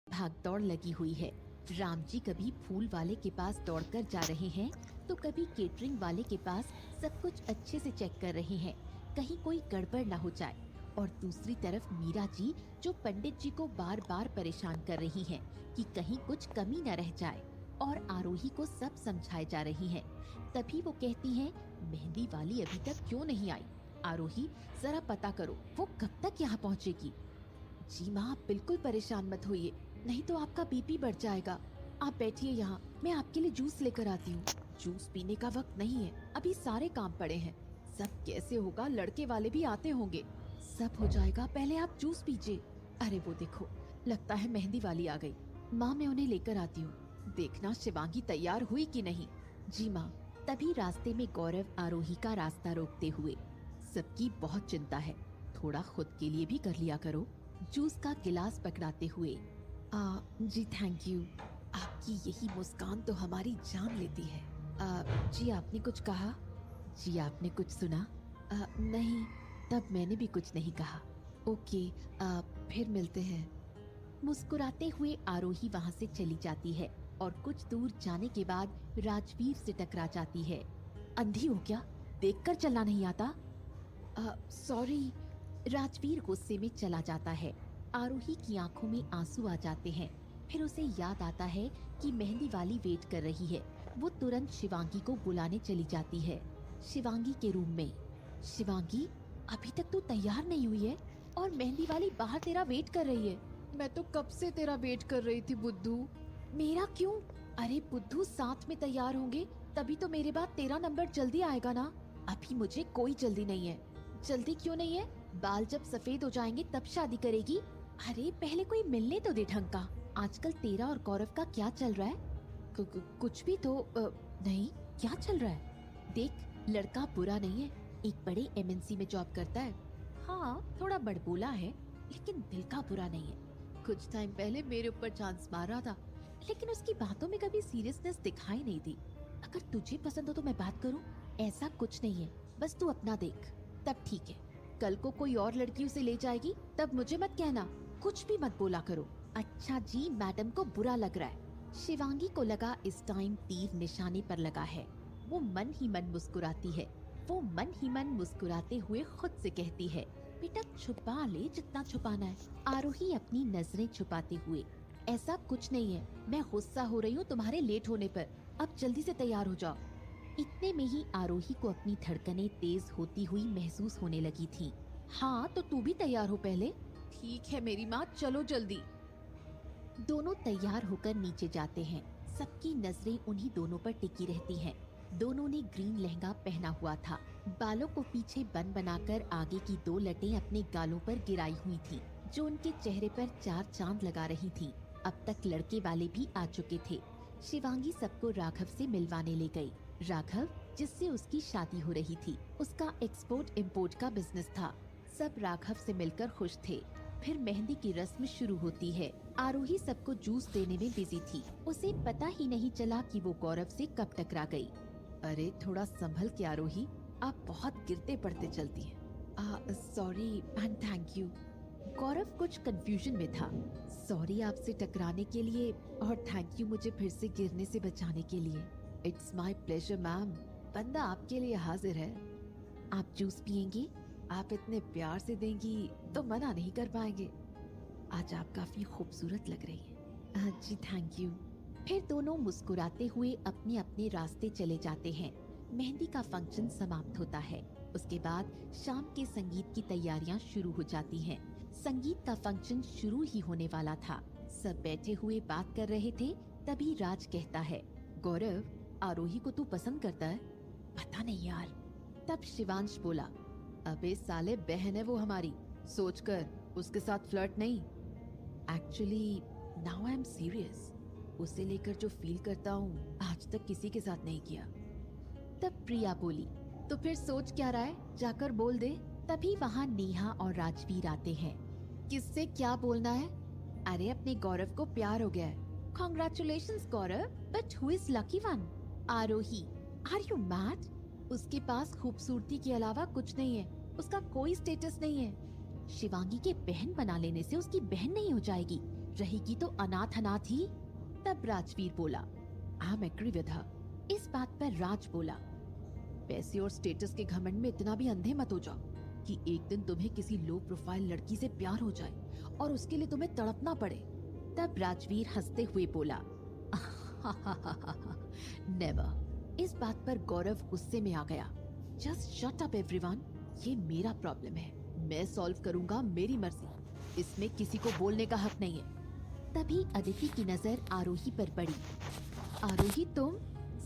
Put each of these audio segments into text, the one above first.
भागदौड़ लगी हुई है। राम जी कभी फूल वाले के पास दौड़कर जा रहे हैं तो कभी केटरिंग वाले के पास सब कुछ अच्छे से चेक कर रहे हैं, कहीं कोई गड़बड़ ना हो जाए। और दूसरी तरफ मीरा जी जो पंडित जी को बार बार परेशान कर रही हैं कि कहीं कुछ कमी न रह जाए, और आरोही को सब समझाए जा रही हैं। तभी वो कहती हैं, मेहंदी वाली अभी तक क्यों नहीं आई? आरोही, जरा पता करो वो कब तक यहाँ पहुँचेगी। जी माँ, आप बिल्कुल परेशान मत होइए, नहीं तो आपका बीपी बढ़ जाएगा। आप बैठिए यहाँ, मैं आपके लिए जूस लेकर आती हूँ। जूस पीने का वक्त नहीं है, अभी सारे काम पड़े हैं। सब कैसे होगा, लड़के वाले भी आते होंगे। सब हो जाएगा, पहले आप जूस पीजिए। अरे वो देखो, लगता है मेहंदी वाली आ गई। माँ, मैं उन्हें लेकर आती हूँ। देखना शिवांगी तैयार हुई कि नहीं। जी माँ। तभी रास्ते में गौरव आरोही का रास्ता रोकते हुए, सबकी बहुत चिंता है, थोड़ा खुद के लिए भी कर लिया करो। जूस का गिलास पकड़ाते हुए, जी थैंक यू। आपकी यही मुस्कान तो हमारी जान लेती है। जी आपने कुछ कहा? जी आपने कुछ सुना? नहीं, तब मैंने भी कुछ नहीं कहा। ओके, फिर मिलते हैं। मुस्कुराते हुए आरोही वहाँ से चली जाती है और कुछ दूर जाने के बाद राजवीर से टकरा जाती है। अंधी हो क्या? देखकर चलना नहीं आता? सॉरी। राजवीर गुस्से में चला जाता है। आरोही की आंखों में आंसू आ जाते हैं। फिर उसे याद आता है कि मेहंदी वाली वेट कर रही है। वो तुरंत शिवांगी को बुलाने चली जाती है। शिवांगी के रूम में। शिवांगी, अभी तक तू तैयार नहीं हुई है और मेहंदी वाली बाहर तेरा वेट कर रही है। मैं तो कब से तेरा वेट कर रही थी बुद्धू। मेरा क्यों? अरे बुद्धू, साथ में तैयार होंगे तभी तो मेरे बाद तेरा नंबर जल्दी आएगा ना। अभी मुझे कोई जल्दी नहीं है। जल्दी क्यों नहीं है? बाल जब सफेद हो जाएंगे तब शादी करेगी। अरे पहले कोई मिलने तो दे ढंग का। आजकल तेरा और गौरव का क्या चल रहा है? कुछ भी तो नहीं, क्या चल रहा है? देख, लड़का बुरा नहीं है, एक बड़े एमएनसी में जॉब करता है। हाँ, थोड़ा बड़बोला है लेकिन दिल का बुरा नहीं है। कुछ टाइम पहले मेरे ऊपर चांस मार रहा था, लेकिन उसकी बातों में कभी सीरियसनेस दिखाई नहीं दी। अगर तुझे पसंद हो तो मैं बात करूं? ऐसा कुछ नहीं है, बस तू अपना देख। तब ठीक है। कल को कोई और लड़की उसे ले जाएगी तब मुझे मत कहना, कुछ भी मत बोला करो। अच्छा जी, मैडम को बुरा लग रहा है। शिवांगी को लगा इस टाइम तीर निशाने पर लगा है। वो मन ही मन मुस्कुराती है। वो मन ही मन मुस्कुराते हुए खुद से कहती है, बेटा छुपा ले जितना छुपाना है। आरोही अपनी नजरें छुपाते हुए, ऐसा कुछ नहीं है, मैं गुस्सा हो रही हूँ तुम्हारे लेट होने पर। अब जल्दी से तैयार हो जाओ। इतने में ही आरोही को अपनी धड़कनें तेज होती हुई महसूस होने लगी थी। हाँ तो तू भी तैयार हो पहले। ठीक है मेरी माँ, चलो जल्दी। दोनों तैयार होकर नीचे जाते हैं। सबकी नजरें उन्हीं दोनों पर टिकी रहती हैं। दोनों ने ग्रीन लहंगा पहना हुआ था। बालों को पीछे बन बनाकर आगे की 2 लटें अपने गालों पर गिराई हुई थी, जो उनके चेहरे पर 4 चांद लगा रही थी। अब तक लड़के वाले भी आ चुके थे। शिवांगी सबको राघव से मिलवाने ले गई। राघव, जिससे उसकी शादी हो रही थी, उसका एक्सपोर्ट इम्पोर्ट का बिजनेस था। सब राघव से मिलकर खुश थे। फिर मेहंदी की रस्म शुरू होती है। आरोही सबको जूस देने में बिजी थी। उसे पता ही नहीं चला कि वो गौरव से कब टकरा गई। अरे थोड़ा संभल के आरोही, आप बहुत गिरते पड़ते चलती हैं। Sorry and thank you. Gaurav कुछ कंफ्यूजन में था। सॉरी आपसे टकराने के लिए और थैंक यू मुझे फिर से गिरने से बचाने के लिए। इट्स माय प्लेजर मैम, बंदा आपके लिए हाजिर है। आप जूस पियेंगी? आप इतने प्यार से देंगी तो मना नहीं कर पाएंगे। आज आप काफी खूबसूरत लग रही हैं। जी थैंक यू। फिर दोनों मुस्कुराते हुए अपने अपने रास्ते चले जाते हैं। मेहंदी का फंक्शन समाप्त होता है। उसके बाद शाम के संगीत की तैयारियां शुरू हो जाती हैं। संगीत का फंक्शन शुरू ही होने वाला था। सब बैठे हुए बात कर रहे थे। तभी राज कहता है, गौरव, आरोही को तू पसंद करता है? पता नहीं यार। तब शिवांश बोला, अबे साले, बहन है वो हमारी, सोचकर, उसके साथ फ्लर्ट नहीं। Actually now I am serious. उसे लेकर जो फील करता हूँ आज तक किसी के साथ नहीं किया। तब प्रिया बोली, तो फिर सोच क्या रहा है, जाकर बोल दे। तभी वहाँ नेहा और राजवीर आते हैं। किससे क्या बोलना है? अरे अपने गौरव को प्यार हो गया है। Congratulations Gaurav, but who is lucky one? Aarohi, are you mad? उसके पास खूबसूरती के अलावा कुछ नहीं है, उसका कोई स्टेटस नहीं है। शिवांगी के बहन बना लेने से उसकी बहन नहीं हो जाएगी। रहेगी तो अनाथ अनाथ ही। तब राजवीर बोला, I am agree with her. इस बात पर राज बोला, पैसे और स्टेटस के घमंड में इतना भी अंधे मत हो जाओ कि एक दिन तुम्हें किसी लो प्रोफाइल लड़की से प्यार हो जाए और उसके लिए तुम्हें तड़पना पड़े। तब राजवीर हंसते हुए बोला, नेवर। इस बात पर गौरव गुस्से में आ गया। जस्ट शट अप एवरीवन, ये मेरा प्रॉब्लम है, मैं सॉल्व करूंगा, मेरी मर्जी, इसमें किसी को बोलने का हक नहीं है। तभी अदिति की नजर आरोही पर पड़ी। आरोही तुम?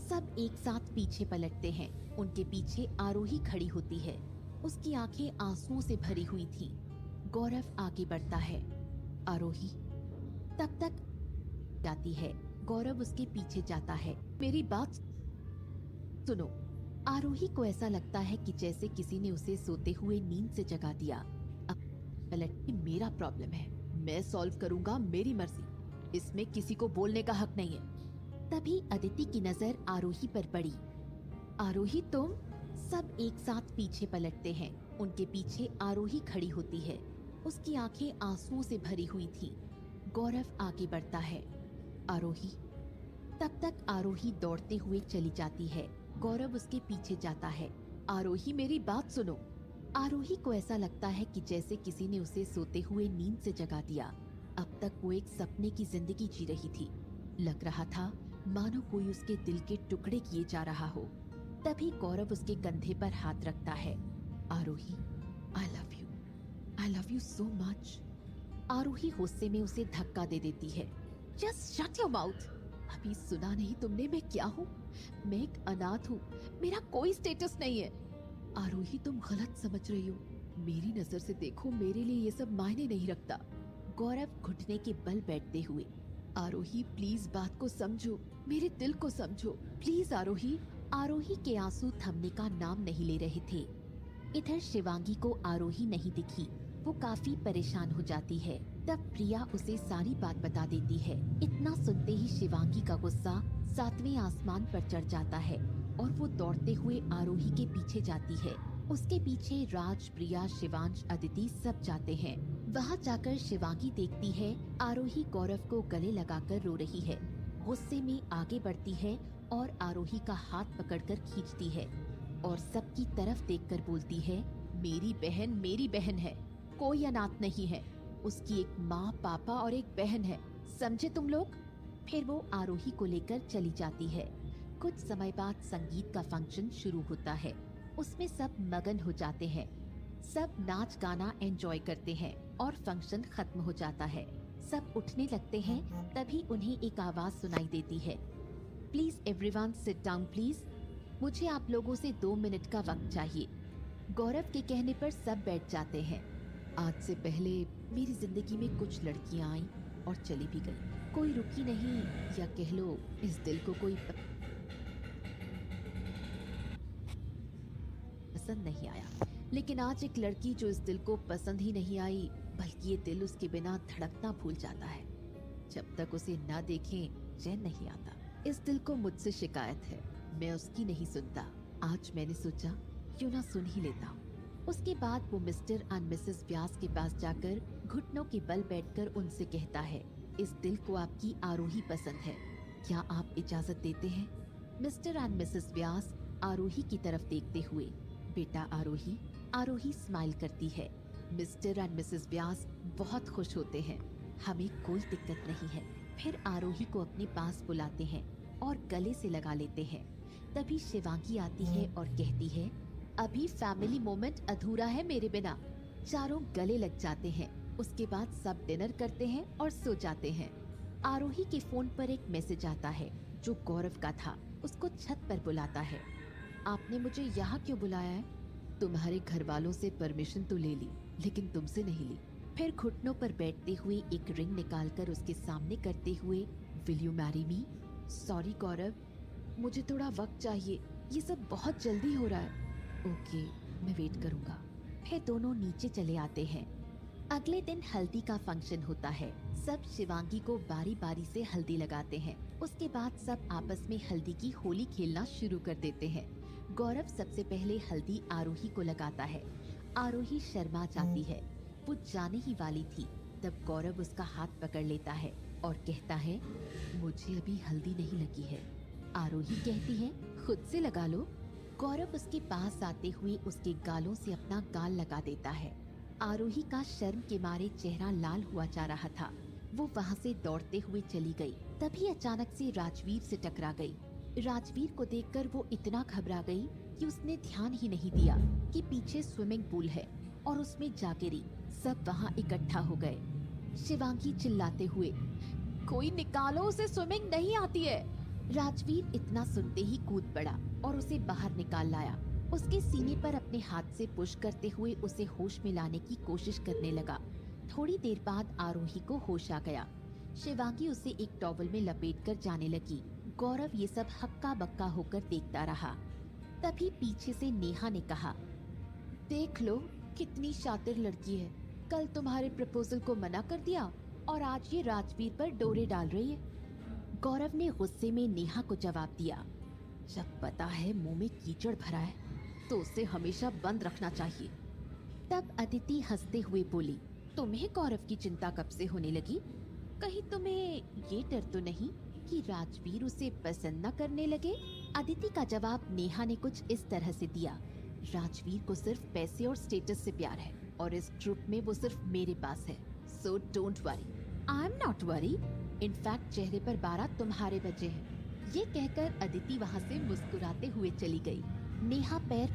सब एक साथ पीछे पलटते हैं। उनके पीछे आरोही खड़ी होती है। उसकी आंखें आंसुओं से भरी हुई थी। गौरव आगे बढ़ता है। आरोही तब तक जाती है। गौरव उसके पीछे जाता है। मेरी बात सुनो। आरोही को ऐसा लगता है कि जैसे किसी ने उसे सोते हुए नींद से जगा दिया। अब पलट के मेरा प्रॉब्लम है, मैं सॉल्व करूंगा, मेरी मर्जी, इसमें किसी को बोलने का हक नहीं है। तभी अदिति की नजर आरोही पर पड़ी। आरोही तुम? सब एक साथ पीछे पलटते हैं। उनके पीछे आरोही खड़ी होती है। उसकी आंखें आंसुओं से भरी हुई थी। गौरव आगे बढ़ता है। आरोही तब तक आरोही दौड़ते हुए चली जाती है। गौरव उसके पीछे जाता है। आरोही मेरी बात सुनो। आरोही को ऐसा लगता है कि जैसे किसी ने उसे सोते हुए नींद से जगा दिया। अब तक वो एक सपने की जिंदगी जी रही थी। लग रहा था मानो कोई उसके दिल के टुकड़े किए जा रहा हो। तभी गौरव उसके कंधे पर हाथ रखता है। Aarohi, I love you so much. Aarohi गुस्से में उसे धक्का दे देती है। Just shut your mouth. अभी सुना नहीं तुमने मैं क्या हूँ? मैं एक अनाथ हूँ, मेरा कोई स्टेटस नहीं है। आरोही तुम गलत समझ रही हो, मेरी नजर से देखो, मेरे लिए ये सब मायने नहीं रखता। गौरव घुटने के बल बैठते हुए, आरोही प्लीज बात को समझो, मेरे दिल को समझो, प्लीज आरोही। आरोही के आंसू थमने का नाम नहीं ले रहे थे। इधर शिवांगी को आरोही नहीं दिखी। वो काफी परेशान हो जाती है। तब प्रिया उसे सारी बात बता देती है। इतना सुनते ही शिवांगी का गुस्सा 7वें आसमान पर चढ़ जाता है और वो दौड़ते हुए आरोही के पीछे जाती है। उसके पीछे राज, प्रिया, शिवांश, अदिति सब जाते हैं। वहाँ जाकर शिवांगी देखती है आरोही गौरव को गले लगाकर रो रही है। गुस्से में आगे बढ़ती है और आरोही का हाथ पकड़कर खींचती है और सबकी तरफ देखकर बोलती है, मेरी बहन है, कोई अनाथ नहीं है। उसकी एक माँ, पापा और एक बहन है, समझे तुम लोग? फिर वो आरोही को लेकर चली जाती है। कुछ समय बाद संगीत का फंक्शन शुरू होता है। उसमें सब मगन हो जाते हैं। सब नाच गाना एंजॉय करते हैं और फंक्शन खत्म हो जाता है। सब उठने लगते हैं। तभी उन्हें एक आवाज सुनाई देती है, please everyone sit down please. मुझे आप लोगों से 2 मिनट का वक्त चाहिए। गौरव के कहने पर सब बैठ जाते हैं। आज से पहले मेरी जिंदगी में कुछ लड़कियां आईं और चली भी गई। कोई रुकी नहीं, या कह लो इस दिल को कोई पसंद नहीं आया। लेकिन आज एक लड़की जो इस दिल को पसंद ही नहीं आई, बल्कि ये दिल उसके बिना धड़कना भूल जाता है। जब तक उसे ना देखें चैन नहीं आता। इस दिल को मुझसे शिकायत है, मैं उसकी नहीं सुनता। आज मैंने सोचा क्यों ना सुन ही लेता हूँ। उसके बाद वो मिस्टर एंड मिसेस व्यास के पास जाकर घुटनों के बल बैठकर उनसे कहता है, इस दिल को आपकी आरोही पसंद है, क्या आप इजाजत देते हैं? मिस्टर एंड मिसेस व्यास आरोही की तरफ देखते हुए, बेटा आरोही। आरोही स्माइल करती है। मिस्टर एंड मिसेस व्यास बहुत खुश होते हैं। हमें कोई दिक्कत नहीं है। फिर आरोही को अपने पास बुलाते हैं और गले से लगा लेते हैं। तभी शिवांगी आती है और कहती है, अभी फैमिली मोमेंट अधूरा है मेरे बिना। चारों गले लग जाते हैं। उसके बाद सब डिनर करते हैं और सो जाते हैं। आरोही के फोन पर एक मैसेज आता है जो गौरव का था। उसको छत पर बुलाता है। आपने मुझे यहाँ क्यों बुलाया है? तुम्हारे घर वालों से परमिशन तो ले ली, लेकिन तुमसे नहीं ली। फिर घुटनों पर बैठते हुए एक रिंग निकालकर उसके सामने करते हुए, will you marry me? Sorry Gaurav, मुझे थोड़ा वक्त चाहिए, ये सब बहुत जल्दी हो रहा है। ओके, मैं वेट करूंगा। फिर दोनों नीचे चले आते हैं। अगले दिन हल्दी का फंक्शन होता है। सब शिवांगी को बारी बारी से हल्दी लगाते हैं। उसके बाद सब आपस में हल्दी की होली खेलना शुरू कर देते हैं। गौरव सबसे पहले हल्दी आरोही को लगाता है। आरोही शर्मा जाती है। वो जाने ही वाली थी, तब गौरव उसका हाथ पकड़ लेता है और कहता है, मुझे अभी हल्दी नहीं लगी है। आरोही कहती है, खुद से लगा लो। गौरव उसके पास आते हुए उसके गालों से अपना गाल लगा देता है। आरोही का शर्म के मारे चेहरा लाल हुआ जा रहा था। वो वहाँ से दौड़ते हुए चली गई। तभी अचानक से राजवीर से टकरा गई। राजवीर को देखकर वो इतना घबरा गई कि उसने ध्यान ही नहीं दिया कि पीछे स्विमिंग पूल है और उसमें जा गिरी। सब वहाँ इकट्ठा हो गए। शिवांगी चिल्लाते हुए, कोई निकालो, उसे स्विमिंग नहीं आती है। राजवीर इतना सुनते ही कूद पड़ा और उसे बाहर निकाल लाया। उसके सीने पर अपने हाथ से पुश करते हुए उसे होश में लाने की कोशिश करने लगा। थोड़ी देर बाद आरोही को होश आ गया। शिवांगी उसे एक टॉवल में लपेटकर जाने लगी। गौरव ये सब हक्का बक्का होकर देखता रहा। तभी पीछे से नेहा ने कहा, देख लो कितनी शातिर लड़की है। कल तुम्हारे प्रपोजल को मना कर दिया और आज ये राजवीर पर डोरे डाल रही है। गौरव ने गुस्से में नेहा को जवाब दिया, जब पता है मुंह में कीचड़ भरा है तो उसे हमेशा बंद रखना चाहिए। तब अदिति हंसते हुए बोली, तुम्हें गौरव की चिंता कब से होने लगी? कहीं तुम्हें ये डर तो नहीं कि राजवीर उसे पसंद न करने लगे? अदिति का जवाब नेहा ने कुछ इस तरह से दिया, राजवीर को सिर्फ पैसे और स्टेटस से प्यार है और इस ग्रुप में वो सिर्फ मेरे पास है। So don't worry. I am not worry. In fact चेहरे पर 12 तुम्हारे बचे हैं। ये कहकर अदिति वहाँ से मुस्कुराते हुए चली गई। नेहा पैर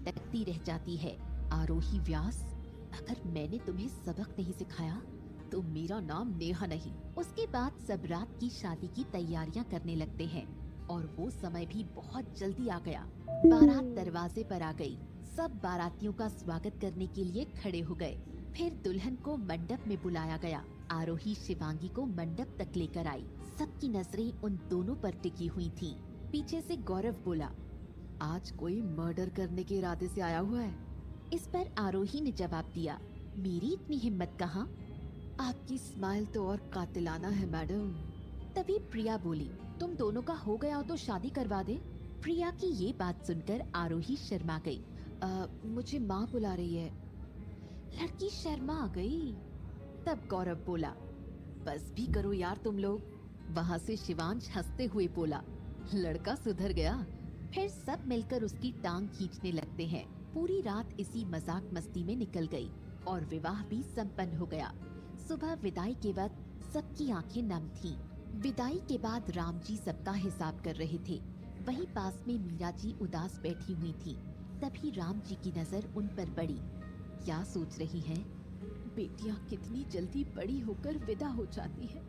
पटकती रह जाती है। आरोही व्यास, अगर मैंने तुम्हें सबक नहीं सिखाया तो मेरा नाम नेहा नहीं। उसके बाद सब रात की शादी की तैयारियां करने लगते हैं और वो समय भी बहुत जल्दी आ गया। बारात दरवाजे पर आ गई। सब बारातियों का स्वागत करने के लिए खड़े हो गए। फिर दुल्हन को मंडप में बुलाया गया। आरोही शिवांगी को मंडप तक लेकर आई। सबकी नजरें उन दोनों पर टिकी हुई थीं। पीछे से गौरव बोला, आज कोई मर्डर करने के इरादे से आया हुआ है। इस पर आरोही ने जवाब दिया, मेरी इतनी हिम्मत कहाँ? आपकी स्माइल तो और कातिलाना है मैडम। तभी प्रिया बोली, तुम दोनों का हो गया हो तो शादी करवा दे। प्रिया की ये बात सुनकर आरोही शर्मा गई। मुझे माँ बुला रही है। लड़की शर्मा आ गई। तब गौरव बोला, बस भी करो यार तुम लोग। वहाँ से शिवांश हंसते हुए बोला, लड़का सुधर गया। फिर सब मिलकर उसकी टांग खींचने लगते हैं। पूरी रात इसी मजाक मस्ती में निकल गई और विवाह भी संपन्न हो गया। सुबह विदाई के वक्त सबकी आंखें नम थीं। विदाई के बाद राम जी सबका हिसाब कर रहे थे। वहीं पास में मीरा जी उदास बैठी हुई थी। तभी राम जी की नजर उन पर पड़ी। क्या सोच रही हैं? बेटियां कितनी जल्दी बड़ी होकर विदा हो जाती हैं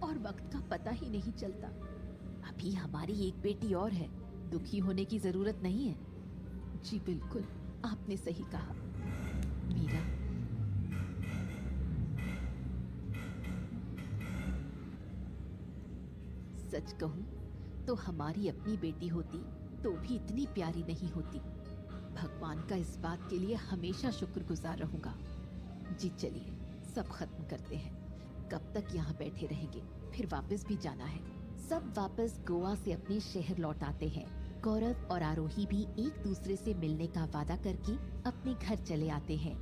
और वक्त का पता ही नहीं चलता। अभी हमारी एक बेटी और है, दुखी होने की जरूरत नहीं है। जी बिल्कुल, आपने सही कहा। मीरा, सच कहूं तो हमारी अपनी बेटी होती तो भी इतनी प्यारी नहीं होती। भगवान का इस बात के लिए हमेशा शुक्रगुजार रहूंगा। जी चलिए, सब खत्म करते हैं। कब तक यहाँ बैठे रहेंगे? फिर वापस भी जाना है। सब वापस गोवा से अपने शहर लौट आते हैं। गौरव और आरोही भी एक दूसरे से मिलने का वादा करके अपने घर चले आते हैं।